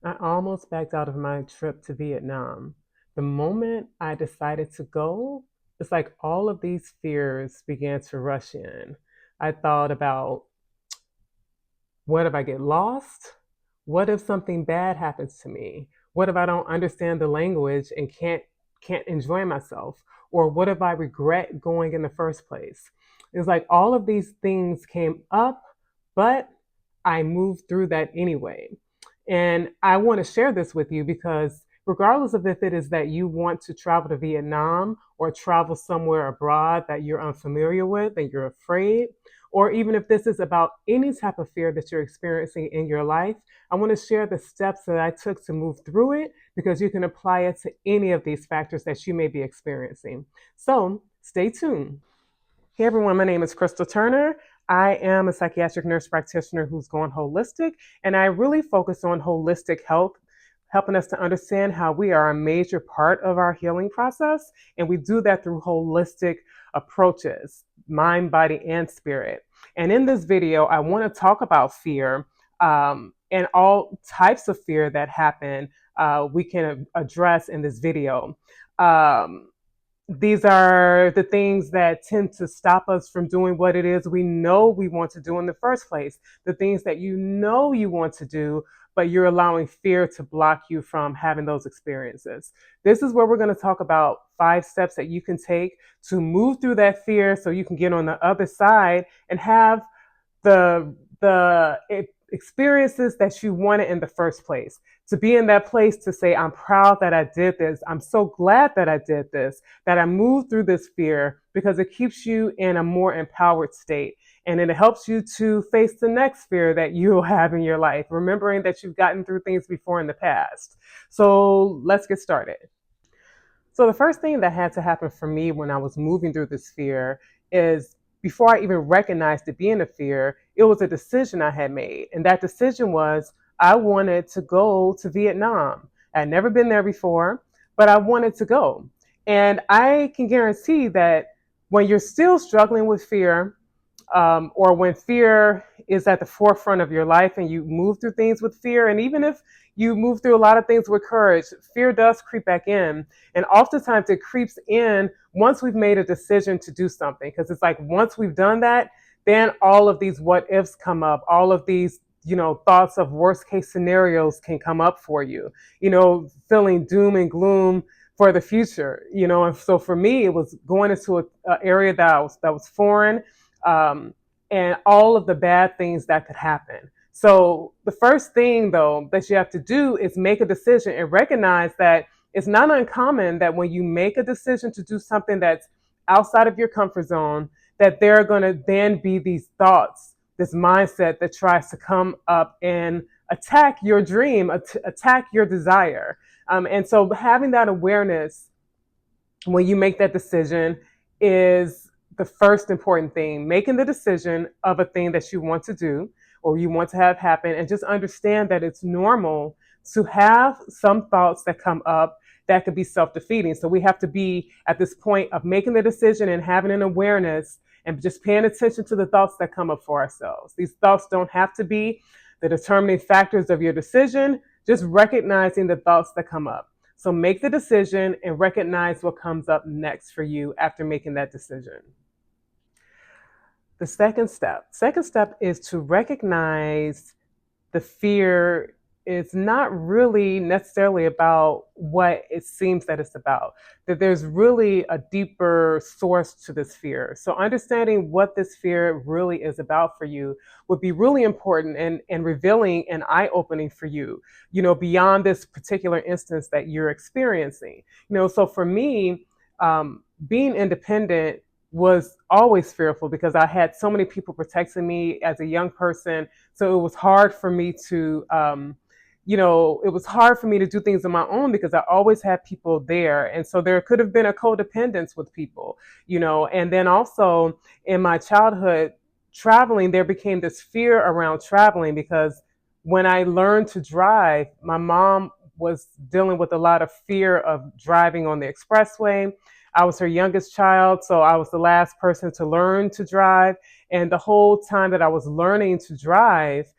I almost backed out of my trip to Vietnam. The moment I decided to go, it's like all of these fears began to rush in. I thought about, what if I get lost? What if something bad happens to me? What if I don't understand the language and can't enjoy myself? Or what if I regret going in the first place? It's like all of these things came up, but I moved through that anyway. And I want to share this with you because regardless of if it is that you want to travel to Vietnam or travel somewhere abroad that you're unfamiliar with and you're afraid, or even if this is about any type of fear that you're experiencing in your life, I want to share the steps that I took to move through it because you can apply it to any of these factors that you may be experiencing. So stay tuned. Hey everyone, my name is Crystal Turner. I am a psychiatric nurse practitioner who's gone holistic, and I really focus on holistic health, helping us to understand how we are a major part of our healing process. And we do that through holistic approaches, mind, body, and spirit. And in this video, I want to talk about fear and all types of fear that happen, we can address in this video. Um, these are the things that tend to stop us from doing what it is we know we want to do in the first place. The things that you know you want to do, but you're allowing fear to block you from having those experiences. This is where we're going to talk about 5 steps that you can take to move through that fear so you can get on the other side and have the experiences that you wanted in the first place. To be in that place to say, I'm proud that I did this. I'm so glad that I did this, that I moved through this fear, because it keeps you in a more empowered state. And it helps you to face the next fear that you'll have in your life, remembering that you've gotten through things before in the past. So let's get started. So the first thing that had to happen for me when I was moving through this fear is, before I even recognized it being a fear, it was a decision I had made. And that decision was I wanted to go to Vietnam. I'd never been there before, but I wanted to go. And I can guarantee that when you're still struggling with fear, or when fear is at the forefront of your life and you move through things with fear, and even if you move through a lot of things with courage, fear does creep back in. And oftentimes it creeps in once we've made a decision to do something, because it's like once we've done that, then all of these what ifs come up, all of these thoughts of worst case scenarios can come up for you, feeling doom and gloom for the future. And so for me, it was going into a area that was foreign, um, and all of the bad things that could happen. So the first thing, though, that you have to do is make a decision and recognize that it's not uncommon that when you make a decision to do something that's outside of your comfort zone, that there are going to then be these thoughts, this mindset that tries to come up and attack your dream, attack your desire. And so having that awareness when you make that decision is the first important thing. Making the decision of a thing that you want to do or you want to have happen, and just understand that it's normal to have some thoughts that come up that could be self-defeating. So we have to be at this point of making the decision and having an awareness and just paying attention to the thoughts that come up for ourselves. These thoughts don't have to be the determining factors of your decision, just recognizing the thoughts that come up. So make the decision and recognize what comes up next for you after making that decision. The second step is to recognize the fear is not really necessarily about what it seems that it's about, that there's really a deeper source to this fear. So understanding what this fear really is about for you would be really important and revealing and eye-opening for you, beyond this particular instance that you're experiencing. So for me, being independent was always fearful because I had so many people protecting me as a young person. So it was hard for me to, it was hard for me to do things on my own because I always had people there. And so there could have been a codependence with people, and then also in my childhood traveling, there became this fear around traveling because when I learned to drive, my mom was dealing with a lot of fear of driving on the expressway. I was her youngest child, so I was the last person to learn to drive. And the whole time that I was learning to drive,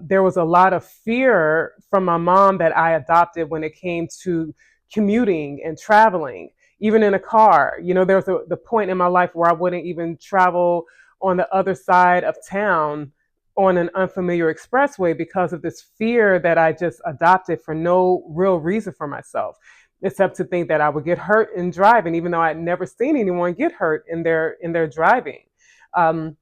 there was a lot of fear from my mom that I adopted when it came to commuting and traveling, even in a car. There was the point in my life where I wouldn't even travel on the other side of town on an unfamiliar expressway because of this fear that I just adopted for no real reason for myself, except to think that I would get hurt in driving, even though I'd never seen anyone get hurt in their driving. Um,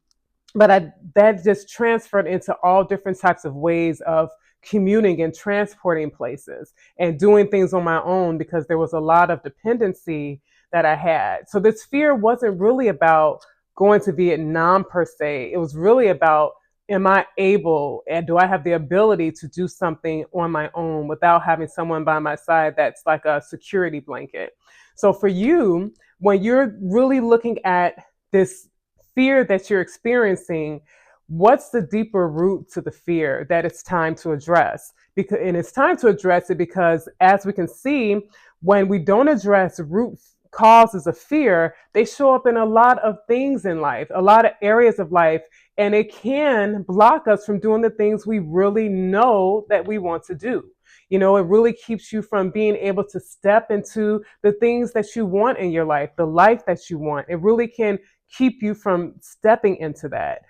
but that just transferred into all different types of ways of commuting and transporting places and doing things on my own because there was a lot of dependency that I had. So this fear wasn't really about going to Vietnam per se. It was really about, am I able and do I have the ability to do something on my own without having someone by my side that's like a security blanket? So for you, when you're really looking at this fear that you're experiencing, what's the deeper root to the fear that it's time to address? And it's time to address it because, as we can see, when we don't address root causes of fear, they show up in a lot of things in life, a lot of areas of life, and it can block us from doing the things we really know that we want to do. It really keeps you from being able to step into the things that you want in your life, the life that you want. It really can keep you from stepping into that.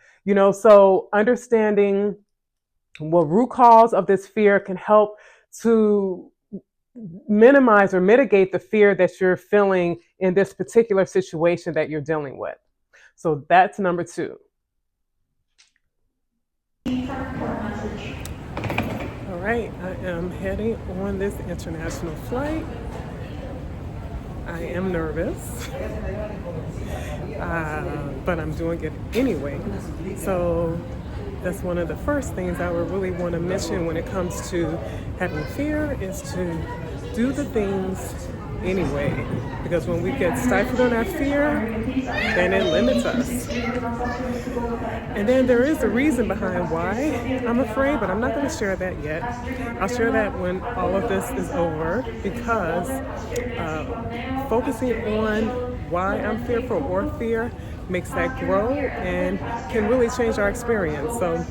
So understanding what root cause of this fear can help to minimize or mitigate the fear that you're feeling in this particular situation that you're dealing with. So that's number 2. All right, I am heading on this international flight. I am nervous, but I'm doing it anyway. So that's one of the first things I would really want to mention when it comes to having fear, is to do the things anyway. Because when we get stifled on our fear, then it limits us. And then there is a reason behind why I'm afraid, but I'm not going to share that yet. I'll share that when all of this is over, because focusing on why I'm fearful or fear makes that grow and can really change our experience. So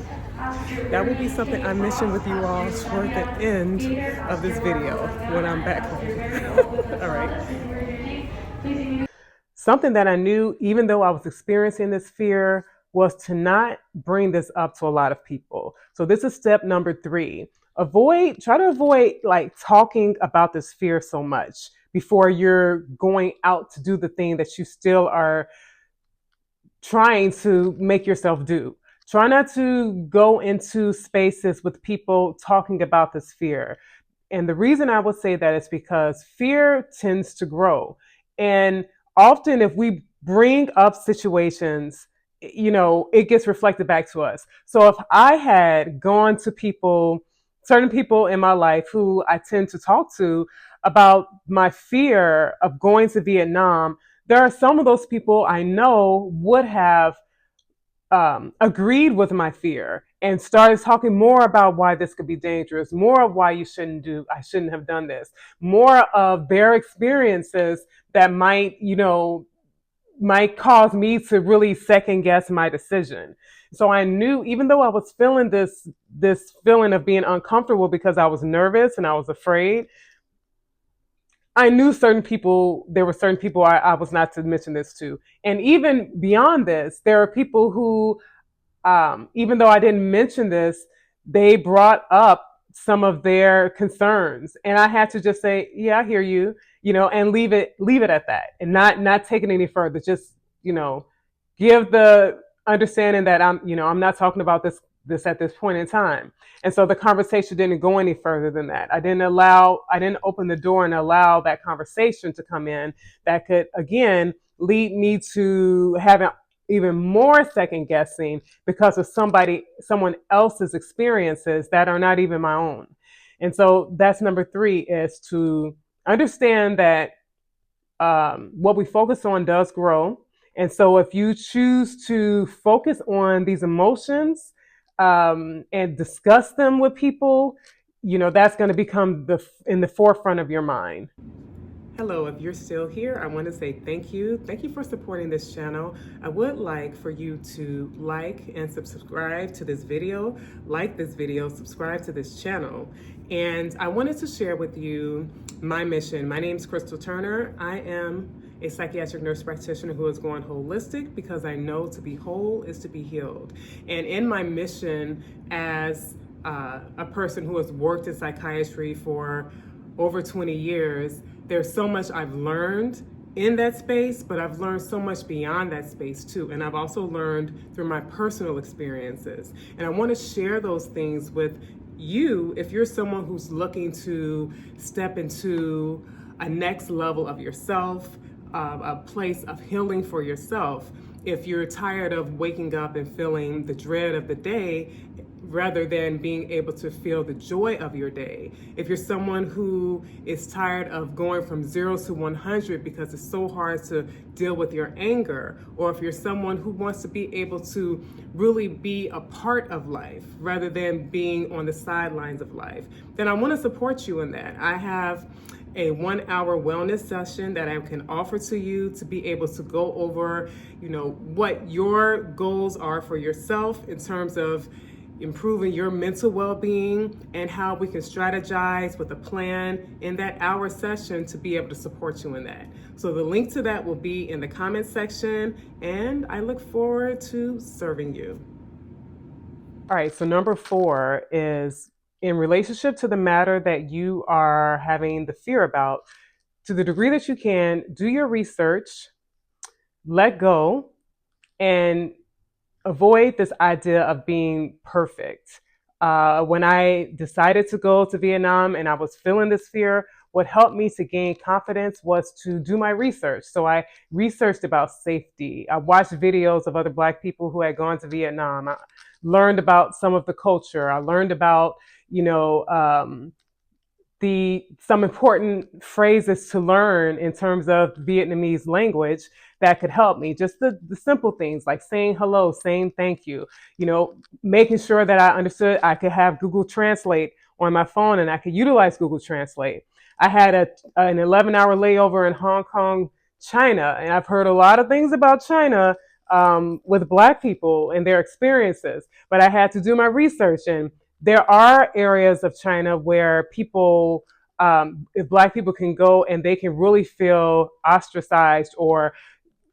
that will be something I mention with you all toward the end of this video when I'm back home. All right. Something that I knew, even though I was experiencing this fear, was to not bring this up to a lot of people. So this is step number 3. Try to avoid like talking about this fear so much before you're going out to do the thing that you still are trying to make yourself do. Try not to go into spaces with people talking about this fear. And the reason I would say that is because fear tends to grow. And often if we bring up situations, it gets reflected back to us. So if I had gone to certain people in my life who I tend to talk to about my fear of going to Vietnam, there are some of those people I know would have agreed with my fear and started talking more about why this could be dangerous, more of why I shouldn't have done this, more of their experiences that might cause me to really second guess my decision. So I knew, even though I was feeling this feeling of being uncomfortable because I was nervous and I was afraid, I knew there were certain people I was not to mention this to. And even beyond this, there are people who, even though I didn't mention this, they brought up some of their concerns. And I had to just say, yeah, I hear you, and leave it at that and not take it any further. Just, give the understanding that I'm not talking about this at this point in time. And so the conversation didn't go any further than that. I didn't open the door and allow that conversation to come in that could, again, lead me to having even more second guessing because of someone else's experiences that are not even my own. And so that's number 3, is to understand that what we focus on does grow. And so if you choose to focus on these emotions and discuss them with people, that's going to become in the forefront of your mind. Hello, if you're still here, I want to say thank you. Thank you for supporting this channel. I would like for you to like and subscribe to this video, like this video, subscribe to this channel. And I wanted to share with you my mission. My name is Crystal Turner. I am a psychiatric nurse practitioner who is going holistic because I know to be whole is to be healed. And in my mission as a person who has worked in psychiatry for over 20 years, there's so much I've learned in that space, but I've learned so much beyond that space too. And I've also learned through my personal experiences. And I want to share those things with you if you're someone who's looking to step into a next level of yourself, a place of healing for yourself. If you're tired of waking up and feeling the dread of the day, rather than being able to feel the joy of your day. If you're someone who is tired of going from 0 to 100 because it's so hard to deal with your anger, or if you're someone who wants to be able to really be a part of life rather than being on the sidelines of life, then I want to support you in that. I have a 1-hour wellness session that I can offer to you to be able to go over, what your goals are for yourself in terms of improving your mental well-being, and how we can strategize with a plan in that hour session to be able to support you in that. So the link to that will be in the comment section, and I look forward to serving you. All right, so number 4 is in relationship to the matter that you are having the fear about. To the degree that you can, do your research, let go, and avoid this idea of being perfect. When I decided to go to Vietnam and I was feeling this fear, what helped me to gain confidence was to do my research. So I researched about safety. I watched videos of other Black people who had gone to Vietnam. I learned about some of the culture. I learned about, some important phrases to learn in terms of Vietnamese language that could help me. Just the simple things like saying hello, saying thank you, making sure that I understood I could have Google Translate on my phone and I could utilize Google Translate. I had an 11-hour layover in Hong Kong, China, and I've heard a lot of things about China with Black people and their experiences, but I had to do my research, and there are areas of China where people, if Black people can go and they can really feel ostracized, or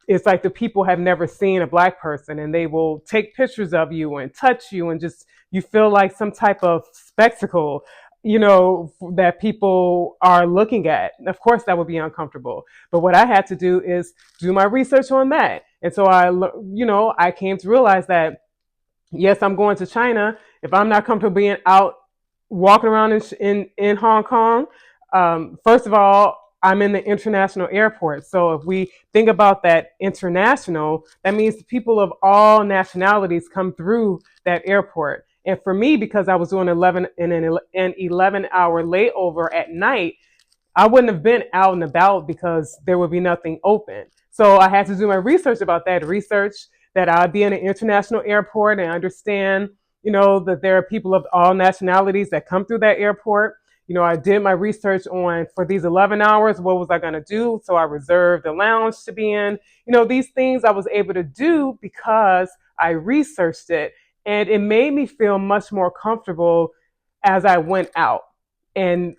it's like the people have never seen a Black person and they will take pictures of you and touch you and just, you feel like some type of spectacle, that people are looking at. Of course, that would be uncomfortable. But what I had to do is do my research on that. And so I came to realize that yes, I'm going to China. If I'm not comfortable being out walking around in Hong Kong, first of all, I'm in the international airport. So if we think about that international, that means people of all nationalities come through that airport. And for me, because I was doing an 11-hour layover at night, I wouldn't have been out and about because there would be nothing open. So I had to do my research about that, research that I'd be in an international airport and understand, that there are people of all nationalities that come through that airport. I did my research on, for these 11 hours, what was I going to do? So I reserved a lounge to be in. These things I was able to do because I researched it, and it made me feel much more comfortable as I went out and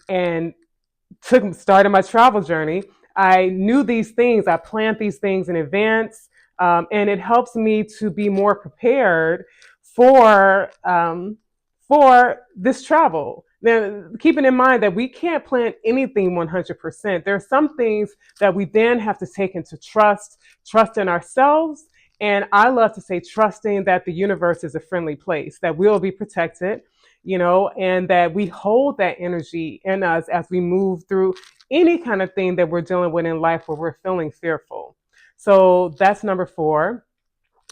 started my travel journey. I knew these things. I planned these things in advance, and it helps me to be more prepared for this travel. Now, keeping in mind that we can't plan anything 100%. There are some things that we then have to take into trust in ourselves. And I love to say trusting that the universe is a friendly place, that we'll be protected, and that we hold that energy in us as we move through any kind of thing that we're dealing with in life where we're feeling fearful. So that's number 4.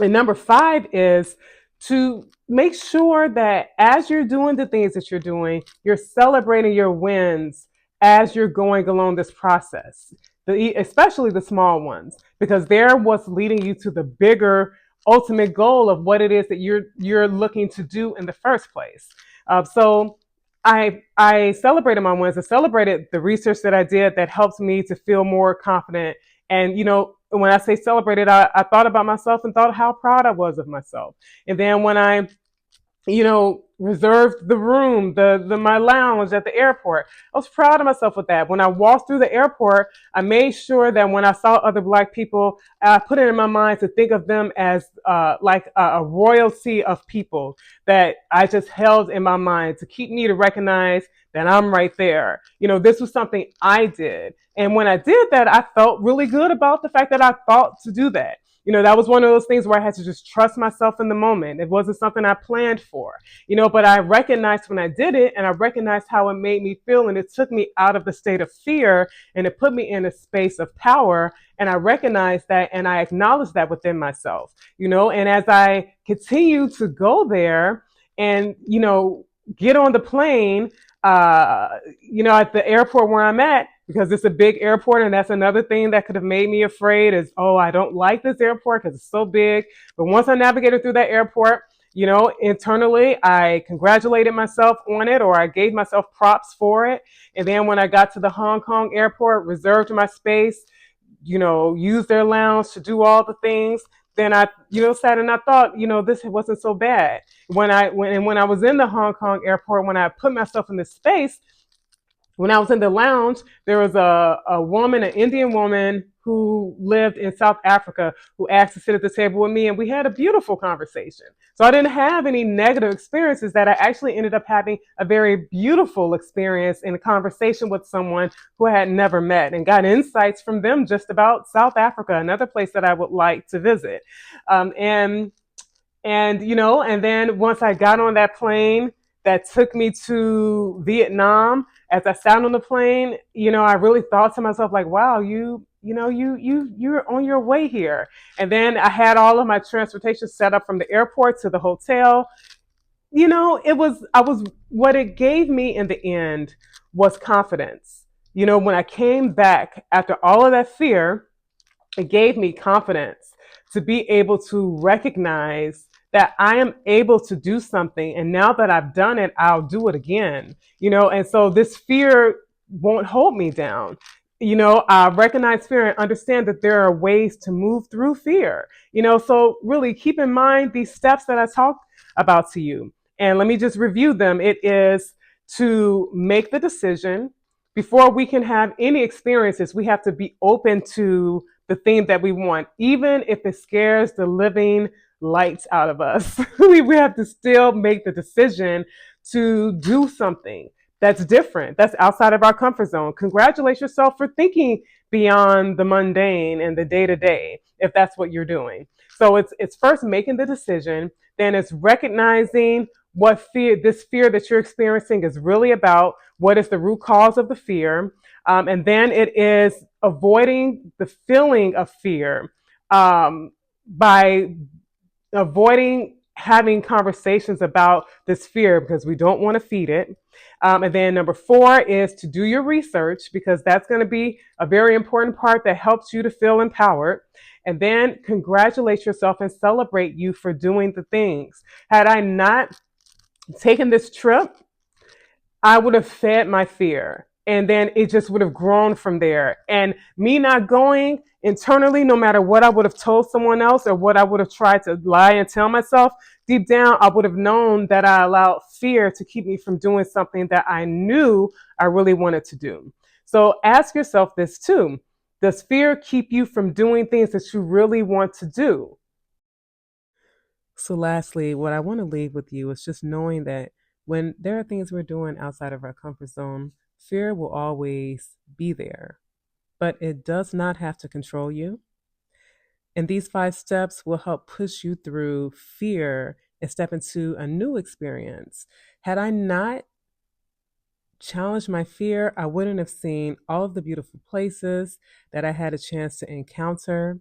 And number 5 is to make sure that as you're doing the things that you're doing, you're celebrating your wins as you're going along this process, especially the small ones, because they're what's leading you to the bigger ultimate goal of what it is that you're looking to do in the first place. So I celebrated my wins. I celebrated the research that I did that helps me to feel more confident. And when I say celebrated, I thought about myself and thought how proud I was of myself. And then when I reserved the room, the my lounge at the airport. I was proud of myself with that. When I walked through the airport, I made sure that when I saw other Black people, I put it in my mind to think of them as like a royalty of people that I just held in my mind to keep me to recognize that I'm right there. This was something I did. And when I did that, I felt really good about the fact that I thought to do that. That was one of those things where I had to just trust myself in the moment. It wasn't something I planned for, but I recognized when I did it and I recognized how it made me feel. And it took me out of the state of fear and it put me in a space of power. And I recognized that and I acknowledged that within myself, and as I continue to go there and, get on the plane, at the airport where I'm at, because it's a big airport. And that's another thing that could have made me afraid is, oh, I don't like this airport because it's so big. But once I navigated through that airport, internally, I congratulated myself on it, or I gave myself props for it. And then when I got to the Hong Kong airport, reserved my space, used their lounge to do all the things. Then I, sat and I thought, this wasn't so bad. When I was in the Hong Kong airport, when I put myself in this space, when I was in the lounge, there was a woman, an Indian woman who lived in South Africa, who asked to sit at the table with me, and we had a beautiful conversation. So I didn't have any negative experiences. That I actually ended up having a very beautiful experience in a conversation with someone who I had never met, and got insights from them just about South Africa, another place that I would like to visit. And then once I got on that plane that took me to Vietnam, as I sat on the plane, I really thought to myself, like, wow, you're on your way here. And then I had all of my transportation set up from the airport to the hotel. What it gave me in the end was confidence. When I came back after all of that fear, it gave me confidence to be able to recognize that I am able to do something. And now that I've done it, I'll do it again. And so this fear won't hold me down. I recognize fear and understand that there are ways to move through fear. So really keep in mind these steps that I talked about to you. And let me just review them. It is to make the decision. Before we can have any experiences, we have to be open to the thing that we want, even if it scares the living lights out of us. we have to still make the decision to do something that's different, that's outside of our comfort zone. Congratulate yourself for thinking beyond the mundane and the day to day, if that's what you're doing. So it's first making the decision, then it's recognizing what this fear that you're experiencing is really about, what is the root cause of the fear, and then it is avoiding the feeling of fear by avoiding having conversations about this fear because we don't want to feed it. And then number 4 is to do your research, because that's going to be a very important part that helps you to feel empowered. And then congratulate yourself and celebrate you for doing the things. Had I not taken this trip, I would have fed my fear, and then it just would have grown from there. And me not going internally, no matter what I would have told someone else or what I would have tried to lie and tell myself, deep down, I would have known that I allowed fear to keep me from doing something that I knew I really wanted to do. So ask yourself this too. Does fear keep you from doing things that you really want to do? So, lastly, what I want to leave with you is just knowing that when there are things we're doing outside of our comfort zone, fear will always be there, but it does not have to control you. And these 5 steps will help push you through fear and step into a new experience. Had I not challenged my fear, I wouldn't have seen all of the beautiful places that I had a chance to encounter,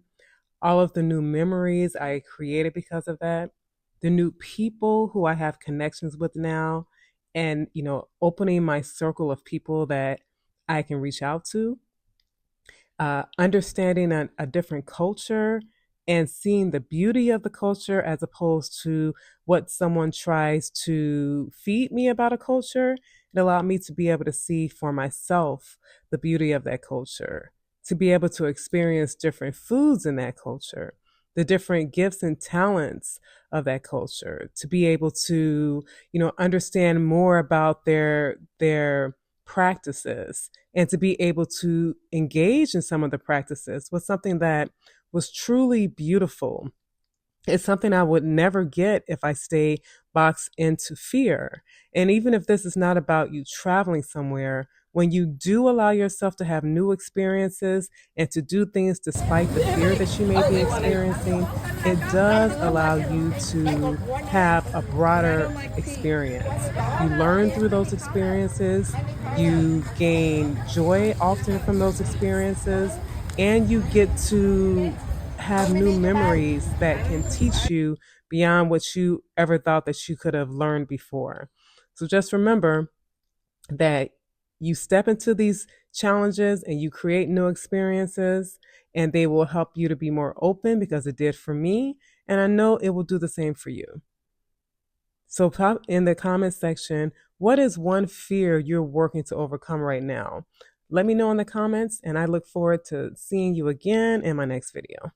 all of the new memories I created because of that, the new people who I have connections with now, and opening my circle of people that I can reach out to, understanding a different culture and seeing the beauty of the culture as opposed to what someone tries to feed me about a culture, It allowed me to be able to see for myself the beauty of that culture, to be able to experience different foods in that culture, the different gifts and talents of that culture, to be able to, understand more about their practices, and to be able to engage in some of the practices was something that was truly beautiful. It's something I would never get if I stay boxed into fear. And even if this is not about you traveling somewhere, when you do allow yourself to have new experiences and to do things despite the fear that you may be experiencing, it does allow you to have a broader experience. You learn through those experiences, you gain joy often from those experiences, and you get to have new memories that can teach you beyond what you ever thought that you could have learned before. So just remember that you step into these challenges and you create new experiences, and they will help you to be more open because it did for me. And I know it will do the same for you. So, pop in the comment section, what is one fear you're working to overcome right now? Let me know in the comments, and I look forward to seeing you again in my next video.